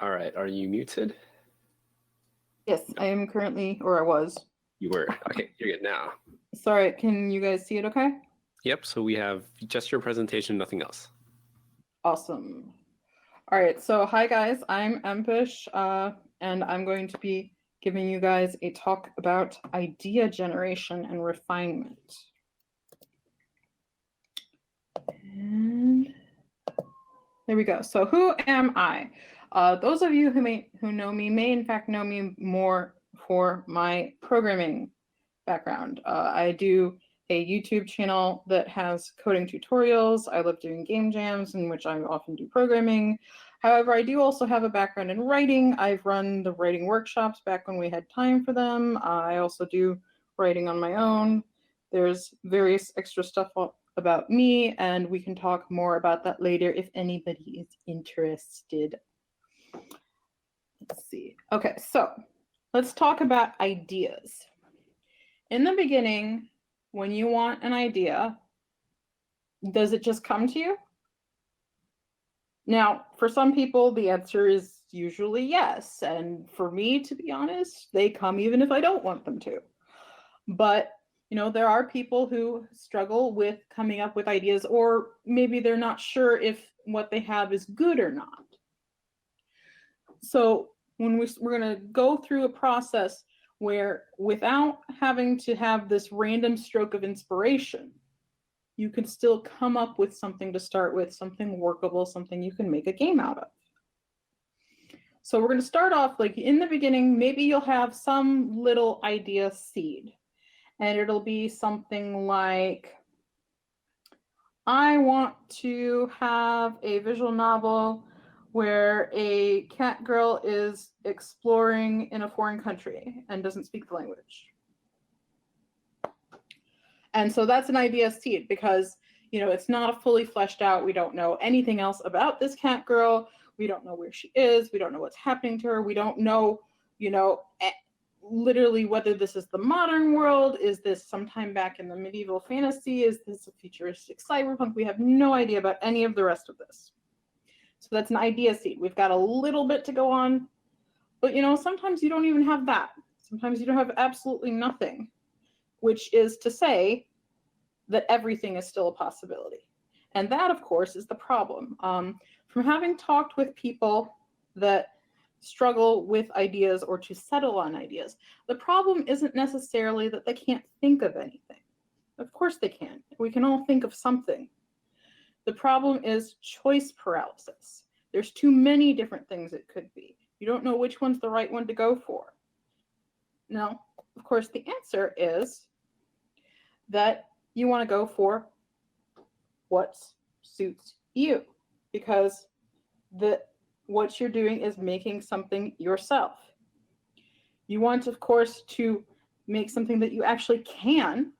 All right, are you muted? Yes, I am currently, or I was. You were. Okay, you're good now. Sorry, can you guys see it okay? Yep, so we have just your presentation, nothing else. Awesome. All right, so hi guys, I'm Empish, and I'm going to be giving you guys a talk about idea generation and refinement. And there we go. So who am I? Those of you who know me may in fact know me more for my programming background. I do a YouTube channel that has coding tutorials. I love doing game jams in which I often do programming. However, I do also have a background in writing. I've run the writing workshops back when we had time for them. I also do writing on my own. There's various extra stuff about me, and we can talk more about that later if anybody is interested. Let's see. Okay, so let's talk about ideas. In the beginning, when you want an idea, does it just come to you? Now, for some people, the answer is usually yes. And for me, to be honest, they come even if I don't want them to. But, you know, there are people who struggle with coming up with ideas, or maybe they're not sure if what they have is good or not. So when we're going to go through a process where without having to have this random stroke of inspiration, you can still come up with something to start with, something workable, something you can make a game out of. So we're going to start off like in the beginning, maybe you'll have some little idea seed, and it'll be something like, I want to have a visual novel where a cat girl is exploring in a foreign country and doesn't speak the language. And so that's an idea seed because, you know, it's not fully fleshed out. We don't know anything else about this cat girl. We don't know where she is. We don't know what's happening to her. We don't know, you know, literally whether this is the modern world. Is this sometime back in the medieval fantasy? Is this a futuristic cyberpunk? We have no idea about any of the rest of this. So that's an idea seed. We've got a little bit to go on, but you know, sometimes you don't even have that. Sometimes you don't have absolutely nothing, which is to say that everything is still a possibility. And that, of course, is the problem. From having talked with people that struggle with ideas or to settle on ideas, the problem isn't necessarily that they can't think of anything. Of course they can. We can all think of something. The problem is choice paralysis. There's too many different things it could be. You don't know which one's the right one to go for. Now, of course, the answer is that you want to go for what suits you, because what you're doing is making something yourself. You want, of course, to make something that you actually can.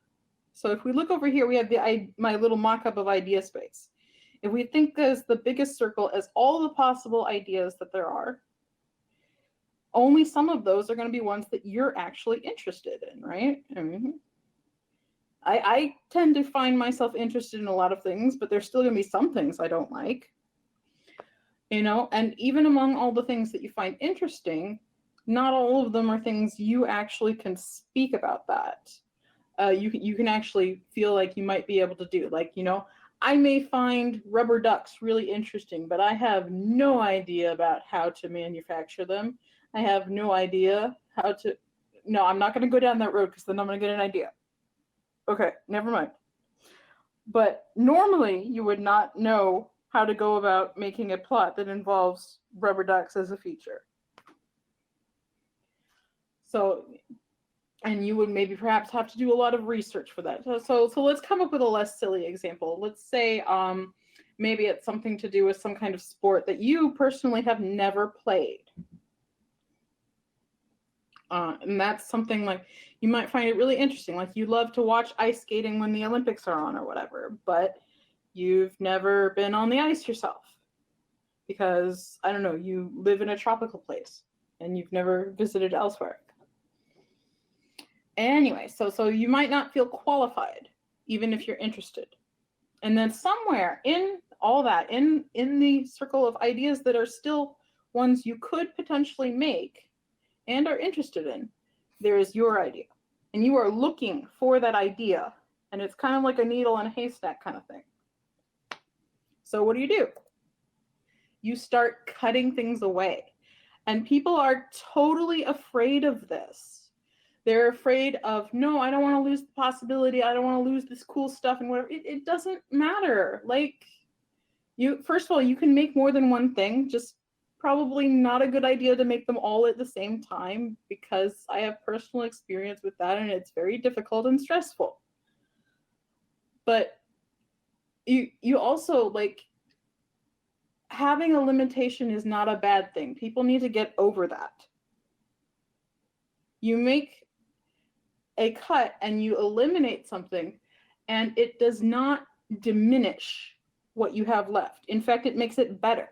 So if we look over here, we have my little mock-up of Ideaspace. If we think as the biggest circle as all the possible ideas that there are, only some of those are going to be ones that you're actually interested in, right? I tend to find myself interested in a lot of things, but there's still going to be some things I don't like. You know, and even among all the things that you find interesting, not all of them are things you actually can speak about that. You can actually feel like you might be able to do. Like, you know, I may find rubber ducks really interesting, but I have no idea about how to manufacture them. I have no idea how to, no, I'm not going to go down that road because then I'm going to get an idea. Okay, never mind. But normally you would not know how to go about making a plot that involves rubber ducks as a feature. So, and you would maybe perhaps have to do a lot of research for that. So let's come up with a less silly example. Let's say maybe it's something to do with some kind of sport that you personally have never played. And that's something like, you might find it really interesting. Like you love to watch ice skating when the Olympics are on or whatever, but you've never been on the ice yourself because, I don't know, you live in a tropical place and you've never visited elsewhere. Anyway, so you might not feel qualified even if you're interested. And then somewhere in all that, in the circle of ideas that are still ones you could potentially make and are interested in, there is your idea. And you are looking for that idea. And it's kind of like a needle in a haystack kind of thing. So what do? You start cutting things away. And people are totally afraid of this. They're afraid of, no, I don't want to lose the possibility. I don't want to lose this cool stuff and whatever. It doesn't matter. Like, first of all, you can make more than one thing. Just probably not a good idea to make them all at the same time, because I have personal experience with that and it's very difficult and stressful. But you also, like, having a limitation is not a bad thing. People need to get over that. You make a cut and you eliminate something, and it does not diminish what you have left. In fact, it makes it better.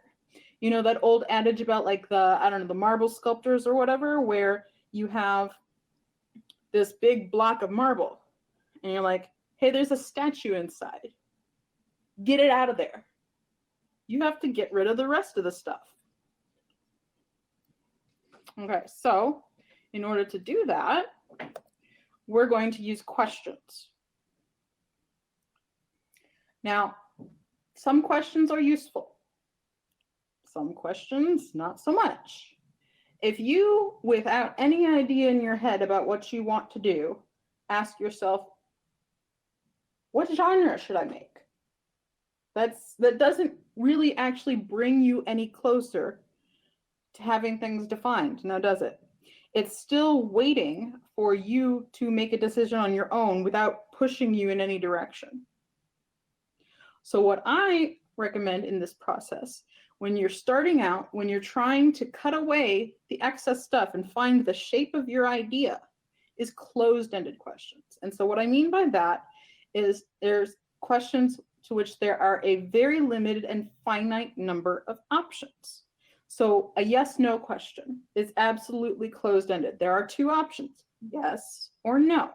You know that old adage about, like, the marble sculptors or whatever, where you have this big block of marble and you're like, hey, there's a statue inside. Get it out of there. You have to get rid of the rest of the stuff. Okay, so in order to do that, we're going to use questions. Now, some questions are useful. Some questions, not so much. If you, without any idea in your head about what you want to do, ask yourself, what genre should I make? That doesn't really actually bring you any closer to having things defined, now does it? It's still waiting for you to make a decision on your own without pushing you in any direction. So what I recommend in this process, when you're starting out, when you're trying to cut away the excess stuff and find the shape of your idea, is closed-ended questions. And so what I mean by that is there's questions to which there are a very limited and finite number of options. So a yes/no question is absolutely closed-ended. There are two options, yes or no.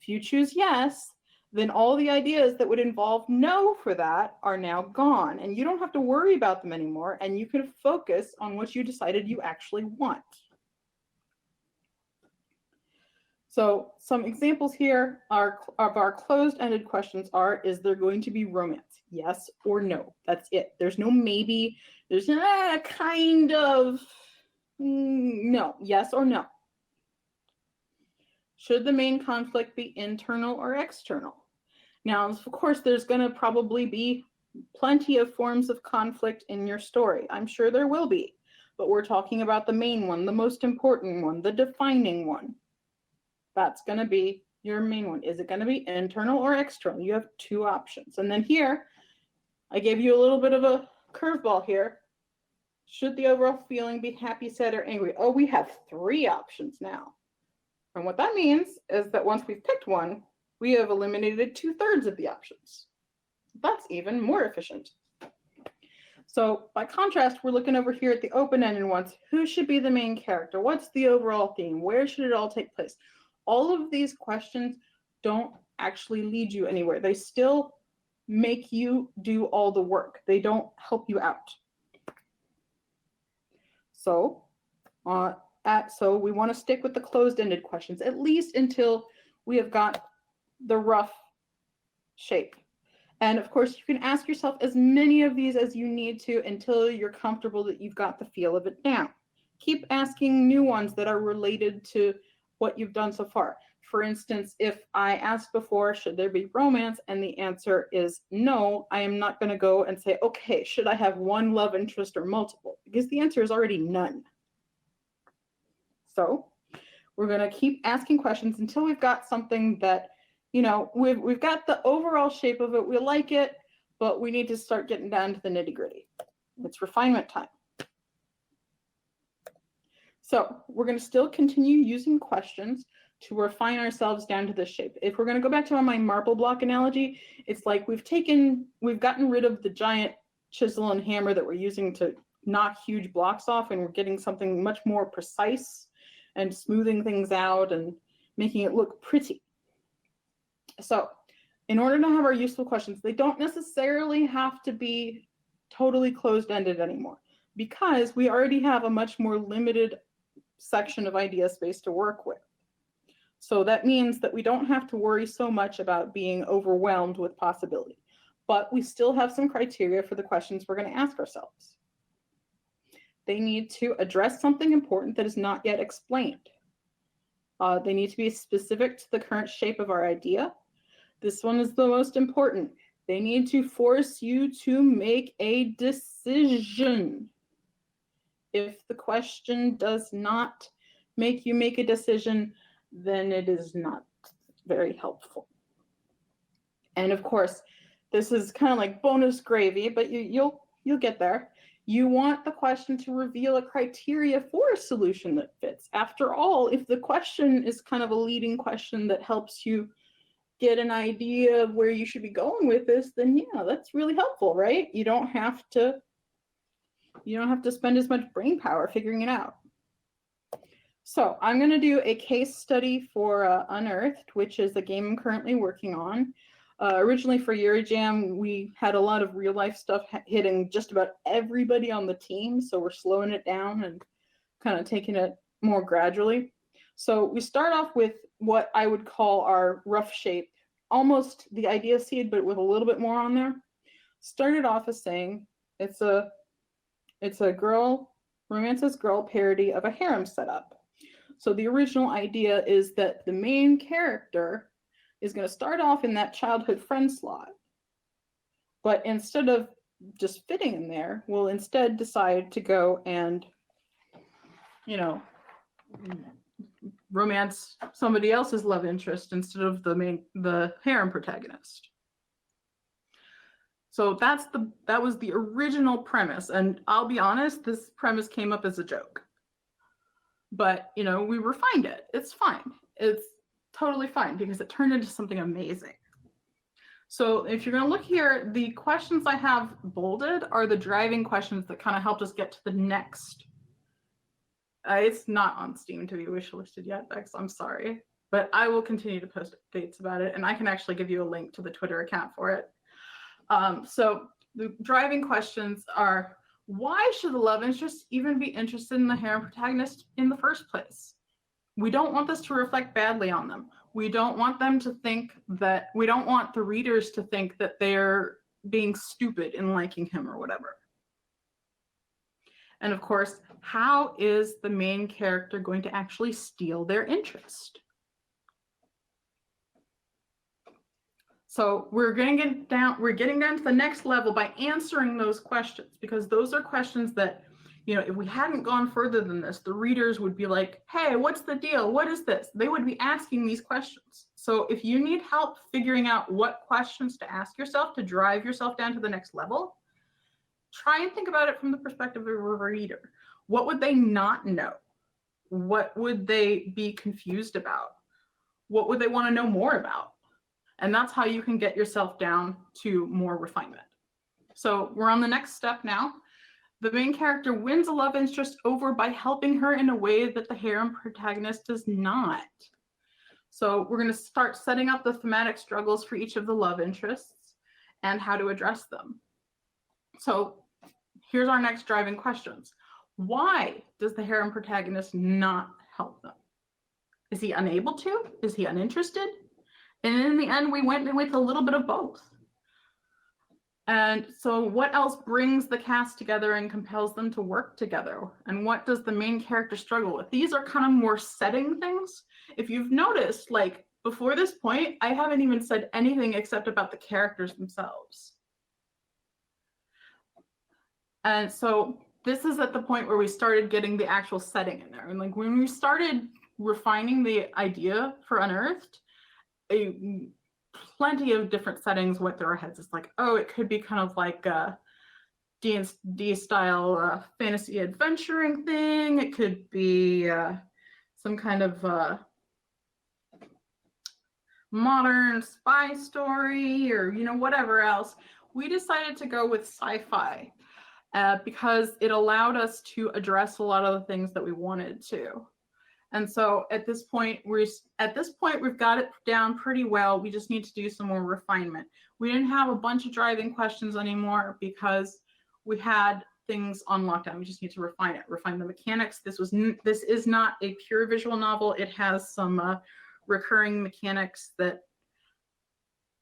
If you choose yes, then all the ideas that would involve no for that are now gone, and you don't have to worry about them anymore, and you can focus on what you decided you actually want. So some examples here are of our closed-ended questions are, is there going to be romance? Yes or no. That's it. There's no maybe. There's kind of, no, yes or no. Should the main conflict be internal or external? Now, of course, there's going to probably be plenty of forms of conflict in your story. I'm sure there will be, but we're talking about the main one, the most important one, the defining one. That's going to be your main one. Is it going to be internal or external? You have two options. And then here, I gave you a little bit of a curveball here. Should the overall feeling be happy, sad, or angry? Oh, we have three options now. And what that means is that once we've picked one, we have eliminated 2/3 of the options. That's even more efficient. So by contrast, we're looking over here at the open-ended ones. Who should be the main character? What's the overall theme? Where should it all take place? All of these questions don't actually lead you anywhere. They still make you do all the work. They don't help you out. So, so we want to stick with the closed-ended questions, at least until we have got the rough shape. And of course, you can ask yourself as many of these as you need to until you're comfortable that you've got the feel of it down. Keep asking new ones that are related to what you've done so far. For instance, if I asked before, should there be romance? And the answer is no, I am not going to go and say, okay, should I have one love interest or multiple? Because the answer is already none. So we're going to keep asking questions until we've got something that, you know, we've got the overall shape of it. We like it, but we need to start getting down to the nitty-gritty. It's refinement time. So we're going to still continue using questions to refine ourselves down to this shape. If we're going to go back to my marble block analogy, it's like we've gotten rid of the giant chisel and hammer that we're using to knock huge blocks off, and we're getting something much more precise and smoothing things out and making it look pretty. So in order to have our useful questions, they don't necessarily have to be totally closed-ended anymore. because we already have a much more limited section of idea space to work with. So that means that we don't have to worry so much about being overwhelmed with possibility, but we still have some criteria for the questions we're going to ask ourselves. They need to address something important that is not yet explained. They need to be specific to the current shape of our idea. This one is the most important. They need to force you to make a decision. If the question does not make you make a decision, then it is not very helpful. And of course, this is kind of like bonus gravy, but you'll get there. You want the question to reveal a criteria for a solution that fits. After all, if the question is kind of a leading question that helps you get an idea of where you should be going with this, then yeah, that's really helpful, right? You don't have to spend as much brain power figuring it out. So I'm going to do a case study for Unearthed, which is a game I'm currently working on. Originally for Eurojam, we had a lot of real life stuff hitting just about everybody on the team, so we're slowing it down and kind of taking it more gradually. So we start off with what I would call our rough shape, almost the idea seed, but with a little bit more on there. Started off as saying it's a girl, romances girl parody of a harem setup. So the original idea is that the main character is going to start off in that childhood friend slot, but instead of just fitting in there, will instead decide to go and, romance somebody else's love interest instead of the harem protagonist. So that was the original premise, and I'll be honest, this premise came up as a joke. But, we refined it. It's fine. It's totally fine because it turned into something amazing. So if you're going to look here, the questions I have bolded are the driving questions that kind of helped us get to the next. It's not on Steam to be wishlisted yet, Bex. I'm sorry. But I will continue to post updates about it, and I can actually give you a link to the Twitter account for it. So the driving questions are, why should the love interest even be interested in the harem protagonist in the first place? We don't want this to reflect badly on them. We don't want them to think that, we don't want the readers to think that they're being stupid in liking him or whatever. And of course, how is the main character going to actually steal their interest? So we're getting down to the next level by answering those questions, because those are questions that, if we hadn't gone further than this, the readers would be like, hey, what's the deal? What is this? They would be asking these questions. So if you need help figuring out what questions to ask yourself to drive yourself down to the next level, try and think about it from the perspective of a reader. What would they not know? What would they be confused about? What would they want to know more about? And that's how you can get yourself down to more refinement. So we're on the next step now. The main character wins a love interest over by helping her in a way that the harem protagonist does not. So we're going to start setting up the thematic struggles for each of the love interests and how to address them. So here's our next driving questions. Why does the harem protagonist not help them? Is he unable to? Is he uninterested? And in the end, we went with a little bit of both. And so what else brings the cast together and compels them to work together? And what does the main character struggle with? These are kind of more setting things. If you've noticed, like before this point, I haven't even said anything except about the characters themselves. And so this is at the point where we started getting the actual setting in there. And like when we started refining the idea for Unearthed, plenty of different settings went through our heads. It's like, oh, it could be kind of like a D&D style fantasy adventuring thing. It could be some kind of modern spy story, or whatever else. We decided to go with sci-fi because it allowed us to address a lot of the things that we wanted to. And so at this point we've got it down pretty well. We just need to do some more refinement. We didn't have a bunch of driving questions anymore because we had things on lockdown. We just need to refine it, refine the mechanics. This is not a pure visual novel. It has some recurring mechanics that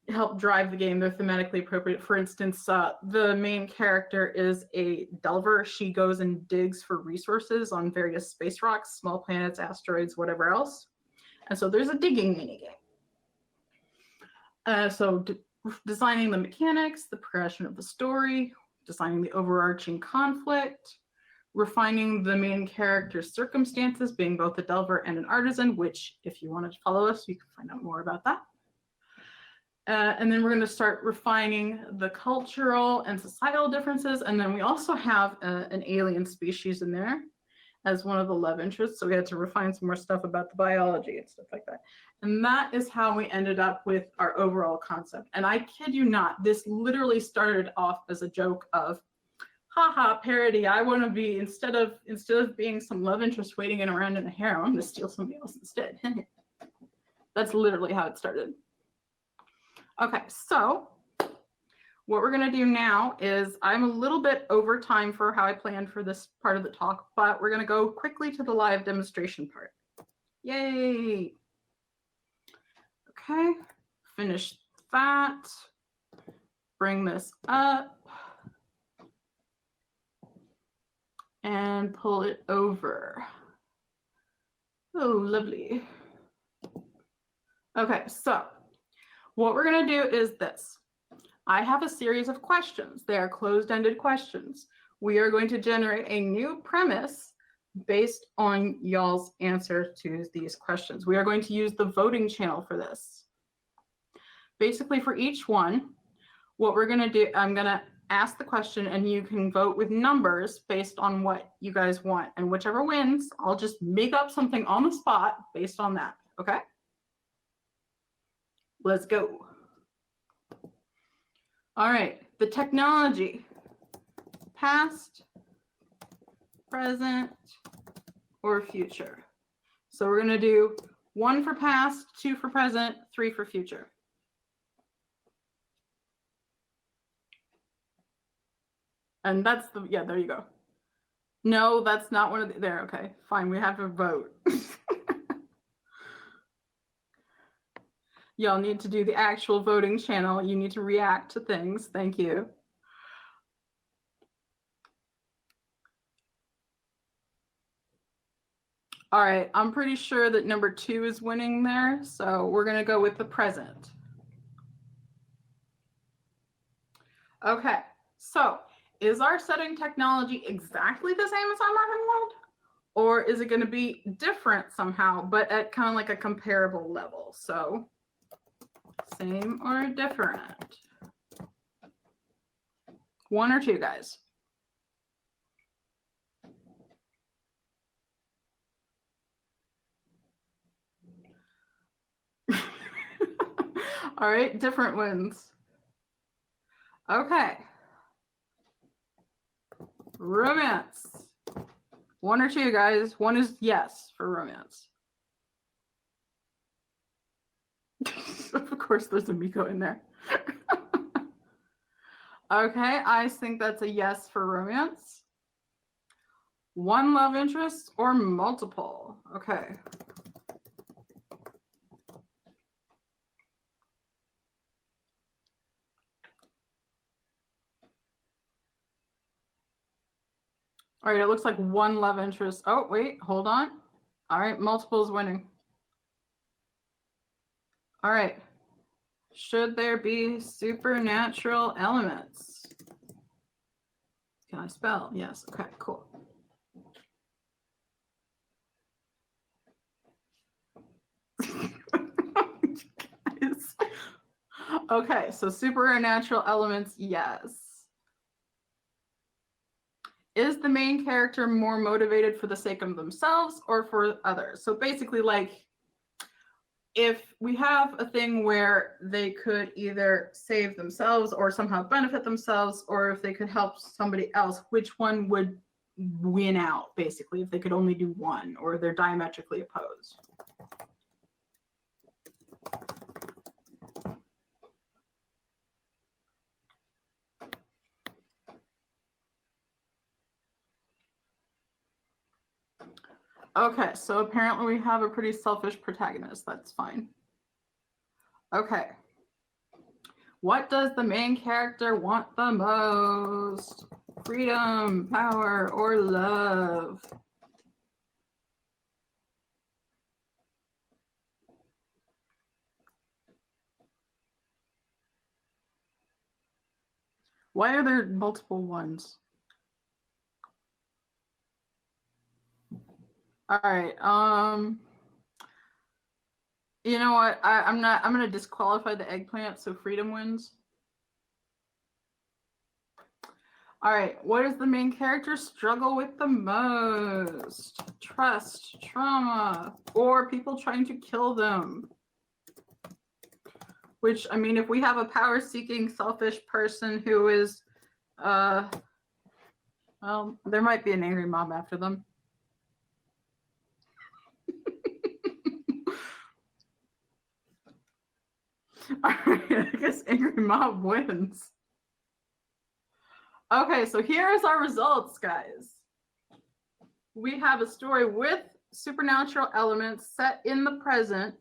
help drive the game. They're thematically appropriate. For instance, the main character is a delver. She goes and digs for resources on various space rocks, small planets, asteroids, whatever else. And so there's a digging minigame. So designing the mechanics, the progression of the story, designing the overarching conflict, refining the main character's circumstances, being both a delver and an artisan, which if you wanted to follow us, you can find out more about that. And then we're going to start refining the cultural and societal differences. And then we also have an alien species in there as one of the love interests. So we had to refine some more stuff about the biology and stuff like that. And that is how we ended up with our overall concept. And I kid you not, this literally started off as a joke of, haha, parody. I want to be, instead of being some love interest waiting around in a harem, I'm going to steal somebody else instead. That's literally how it started. Okay, so what we're going to do now is, I'm a little bit over time for how I planned for this part of the talk, but we're going to go quickly to the live demonstration part. Yay! Okay, finish that. Bring this up. And pull it over. Oh, lovely. Okay, so what we're going to do is this. I have a series of questions. They are closed-ended questions. We are going to generate a new premise based on y'all's answer to these questions. We are going to use the voting channel for this. Basically, for each one, what we're going to do, I'm going to ask the question and you can vote with numbers based on what you guys want. And whichever wins, I'll just make up something on the spot based on that. Okay? Let's go. All right, the technology, past, present, or future. So we're gonna do 1 for past, 2 for present, 3 for future. And that's the, yeah, there you go. No, that's not one of the, there, okay, fine, we have to vote. Y'all need to do the actual voting channel. You need to react to things. Thank you. All right, I'm pretty sure that number 2 is winning there. So we're going to go with the present. Okay, so is our setting technology exactly the same as our modern world? Or is it going to be different somehow, but at kind of like a comparable level? So same or different? 1 or 2, guys? All right, different wins. Okay. Romance. 1 or 2, guys? 1 is yes for romance. Of course, there's a Miko in there. Okay, I think that's a yes for romance. 1 love interest or multiple? Okay. All right, it looks like 1 love interest. Oh, wait, hold on. All right, multiple is winning. All right. Should there be supernatural elements? Can I spell? Yes. Okay, cool. Okay, so supernatural elements, yes. Is the main character more motivated for the sake of themselves or for others? So basically, like, if we have a thing where they could either save themselves or somehow benefit themselves, or if they could help somebody else, which one would win out, basically, if they could only do one, or they're diametrically opposed? Okay, so apparently we have a pretty selfish protagonist. That's fine. Okay. What does the main character want the most? Freedom, power, or love? Why are there multiple ones? All right. You know what? I'm gonna disqualify the eggplant, so freedom wins. All right, what does the main character struggle with the most? Trust, trauma, or people trying to kill them? Which, I mean, if we have a power-seeking, selfish person who is, well, there might be an angry mob after them. All right, I guess angry mob wins. Okay, so here's our results, guys. We have a story with supernatural elements set in the present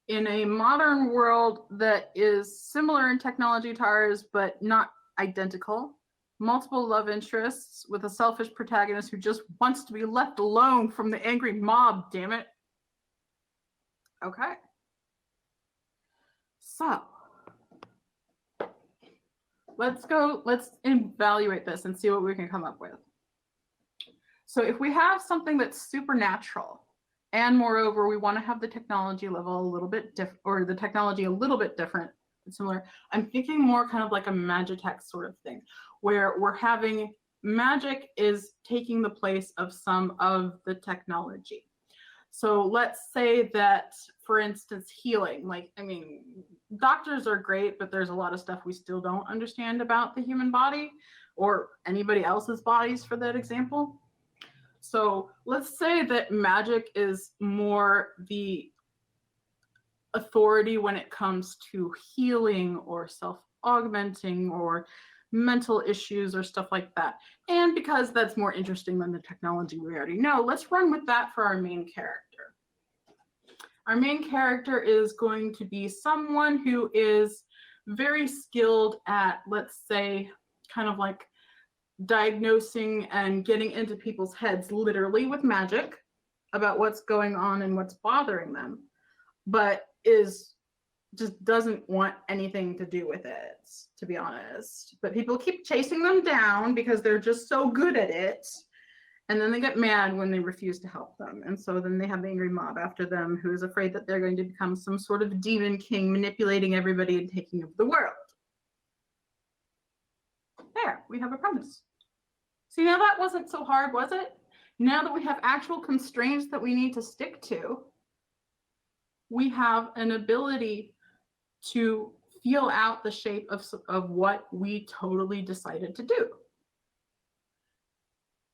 in a modern world that is similar in technology to ours, but not identical. Multiple love interests with a selfish protagonist who just wants to be left alone from the angry mob, damn it. Okay. So let's evaluate this and see what we can come up with. So if we have something that's supernatural, and moreover, we want to have the technology level a little bit different, or the technology a little bit different, similar. I'm thinking more kind of like a Magitech sort of thing, where we're having magic is taking the place of some of the technology. So let's say that, for instance, healing, like, I mean, doctors are great, but there's a lot of stuff we still don't understand about the human body or anybody else's bodies for that example. So let's say that magic is more the authority when it comes to healing or self-augmenting or mental issues or stuff like that. And because that's more interesting than the technology we already know, let's run with that for our main character. Our main character is going to be someone who is very skilled at, let's say, kind of like diagnosing and getting into people's heads literally with magic about what's going on and what's bothering them, but just doesn't want anything to do with it, to be honest. But people keep chasing them down because they're just so good at it. And then they get mad when they refuse to help them. And so then they have the angry mob after them who is afraid that they're going to become some sort of demon king manipulating everybody and taking over the world. There, we have a premise. See, now that wasn't so hard, was it? Now that we have actual constraints that we need to stick to, we have an ability to feel out the shape of what we totally decided to do.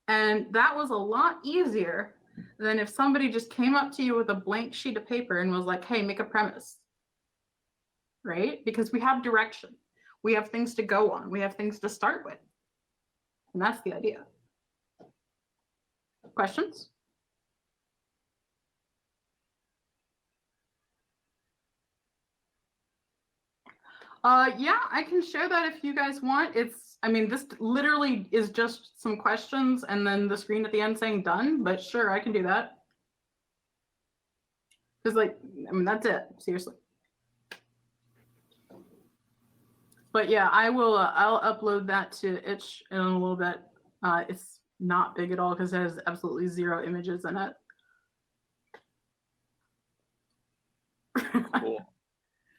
And that was a lot easier than if somebody just came up to you with a blank sheet of paper and was like, hey, make a premise, right? Because we have direction. We have things to go on. We have things to start with. And that's the idea. Questions? Yeah, I can share that if you guys want. I mean, this literally is just some questions and then the screen at the end saying done, but sure, I can do that. Because, like, I mean, that's it, seriously. But yeah, I'll upload that to itch in a little bit. It's not big at all because it has absolutely 0 images in it. Cool.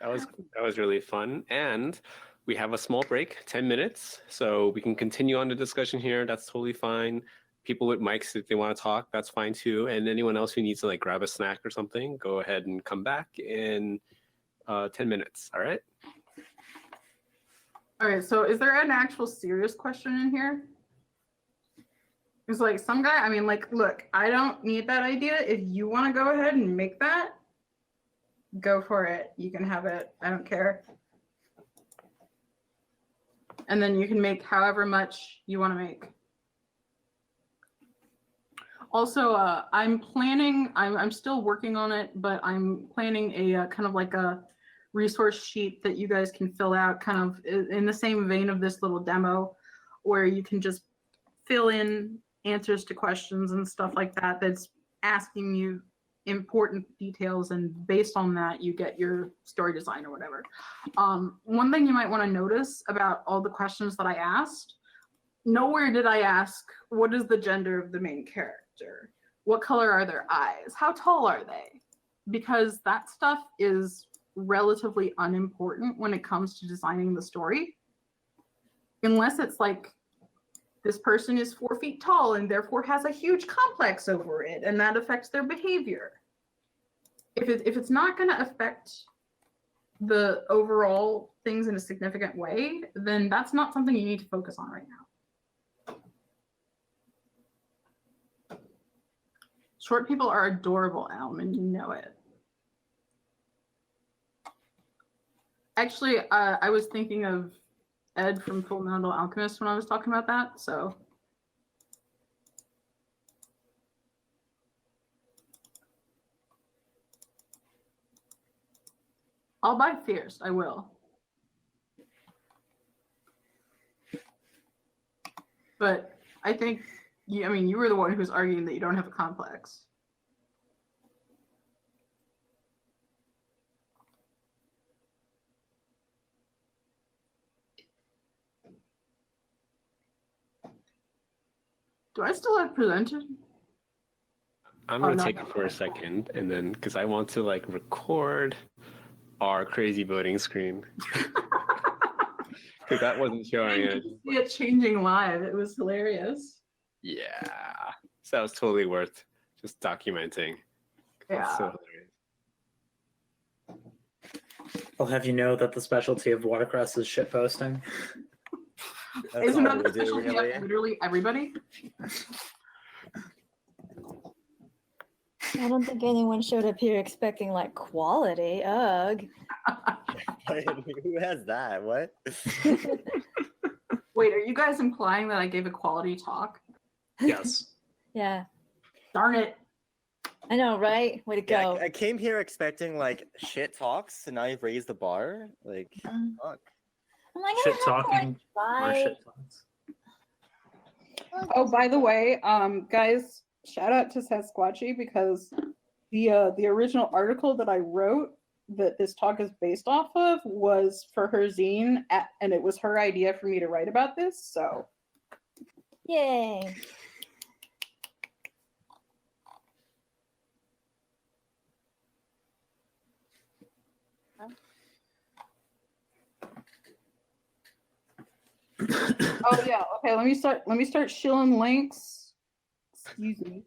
That was really fun. And we have a small break, 10 minutes. So we can continue on the discussion here. That's totally fine. People with mics, if they want to talk, that's fine too. And anyone else who needs to like grab a snack or something, go ahead and come back in 10 minutes. All right. All right, so is there an actual serious question in here? It's like some guy, I mean, like, look, I don't need that idea. If you want to go ahead and make that, go for it. You can have it. I don't care. And then you can make however much you want to make. Also, I'm planning, I'm still working on it, but I'm planning a kind of like a resource sheet that you guys can fill out kind of in the same vein of this little demo, where you can just fill in answers to questions and stuff like that that's asking you important details, and based on that you get your story design or whatever. One thing you might want to notice about all the questions that I asked, nowhere did I ask what is the gender of the main character, what color are their eyes, how tall are they, because that stuff is relatively unimportant when it comes to designing the story, unless it's like this person is 4 feet tall and therefore has a huge complex over it and that affects their behavior. If it's not going to affect the overall things in a significant way, then that's not something you need to focus on right now. Short people are adorable, Alm, and you know it. Actually, I was thinking of Ed from Full Metal Alchemist when I was talking about that, so. I'll buy Fierce, I will. But I think, I mean, you were the one who was arguing that you don't have a complex. Do I still have presented? I'm gonna take it for a second, and then because I want to like record our crazy voting screen because that wasn't showing it. See it changing live. It was hilarious. Yeah, so that was totally worth just documenting. Yeah. So hilarious. I'll have you know that the specialty of Watercress is shitposting. Isn't that the specialty of literally everybody? I don't think anyone showed up here expecting like quality. Ugh. Who has that? What? Wait, are you guys implying that I gave a quality talk? Yes. Yeah. Darn it. I know, right? Way to go. Yeah, I came here expecting like shit talks, and now you've raised the bar. Like, fuck. I'm like, Shit I don't have talking. to, Or like, shit talks. Oh, by the way, guys, shout out to Sasquatchy, because the original article that I wrote that this talk is based off of was for her zine, and it was her idea for me to write about this. So, Yay. oh yeah, okay. Let me start shilling links. Excuse me.